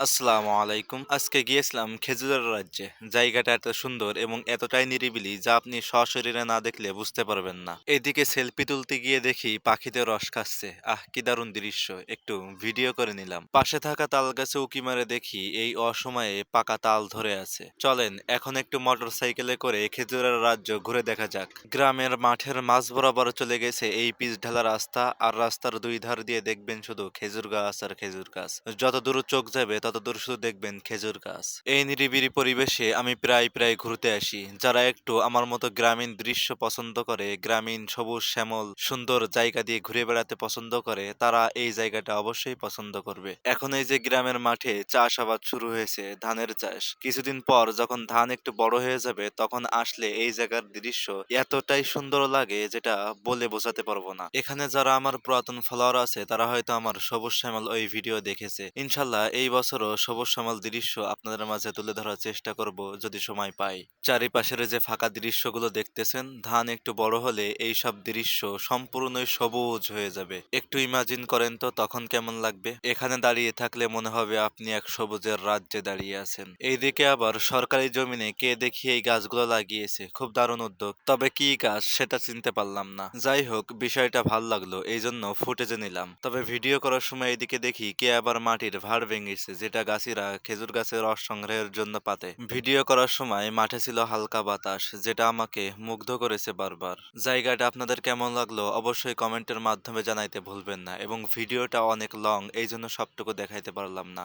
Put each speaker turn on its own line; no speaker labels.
আসসালামু আলাইকুম। আজকে গিয়েছিলাম খেজুরের রাজ্যে। জায়গাটা এত সুন্দর এবং এতটাই নিরিবিলি যা আপনি সশরীরে না দেখলে বুঝতে পারবেন না। এদিকে সেলফি তুলতে গিয়ে দেখি পাখিদের রস খাচ্ছে। কি দারুণ দৃশ্য! একটু ভিডিও করে নিলাম। পাশে থাকা তাল গাছে উঁকি মারে দেখি এই অসময়ে পাকা তাল ধরে আছে। চলেন এখন একটু মোটরসাইকেলে করে খেজুরের রাজ্য ঘুরে দেখা যাক। গ্রামের মাঠের মাঝ বরাবর চলে গেছে এই পিচ ঢালা রাস্তা, আর রাস্তার দুই ধার দিয়ে দেখবেন শুধু খেজুর গাছ আর খেজুর গাছ। যত দূর চোখ যাবে তত দূর শুধু দেখবেন খেজুর গাছ। এই নিরিবিলি পরিবেশে আমি প্রায় প্রায় ঘুরতে আসি। যারা একটু আমার মতো গ্রামীণ দৃশ্য পছন্দ করে, গ্রামীণ সবুজ শ্যামল সুন্দর জায়গা দিয়ে ঘুরে বেড়াতে পছন্দ করে, তারা এই জায়গাটা অবশ্যই পছন্দ করবে। এখন এই যে গ্রামের মাঠে চাষাবাদ শুরু হয়েছে, ধানের চাষ। কিছুদিন পর যখন ধান একটু বড় হয়ে যাবে তখন আসলে এই জায়গার দৃশ্য এতটাই সুন্দর লাগে যেটা বলে বোঝাতে পারবো না। এখানে যারা আমার পুরাতন ফলোয়ার আছে তারা হয়তো আমার সবুজ শ্যামল ওই ভিডিও দেখেছে। ইনশাল্লাহ এই বছরও সবুজ শ্যামল দৃশ্য আপনাদের মাঝে তুলে ধরার চেষ্টা করব যদি সময় পাই। চারিপাশের যে ফাঁকা দৃশ্যগুলো দেখতেছেন, ধান একটু বড় হলে এই সব দৃশ্য সম্পূর্ণই সবুজ হয়ে যাবে। একটু ইমাজিন করেন তো তখন কেমন লাগবে। এখানে দাঁড়িয়ে থাকলে মনে হবে আপনি এক সবুজের রাজ্যে দাঁড়িয়ে আছেন। এইদিকে আবার সরকারি জমিনে কে দেখি এই গাছগুলো লাগিয়েছে, খুব দারুণ উদ্যোগ। তবে কি গাছ সেটা চিনতে পারলাম না। যাই হোক, বিষয়টা ভাল লাগলো, এই জন্য ফুটেজে নিলাম। তবে ভিডিও করার সময় এদিকে দেখি কে আবার মাটির ভাড় ভেঙেছে, যেটা গাছিরা খেজুর গাছের রস সংগ্রহের জন্য পাতে। ভিডিও করার সময় মাঠে ছিল হালকা বাতাস, যেটা আমাকে মুগ্ধ করেছে বারবার। জায়গাটা আপনাদের কেমন লাগলো অবশ্যই কমেন্টের মাধ্যমে জানাইতে ভুলবেন না, এবং ভিডিওটা অনেক লং, এই জন্য সবটুকু দেখাইতে পারলাম না।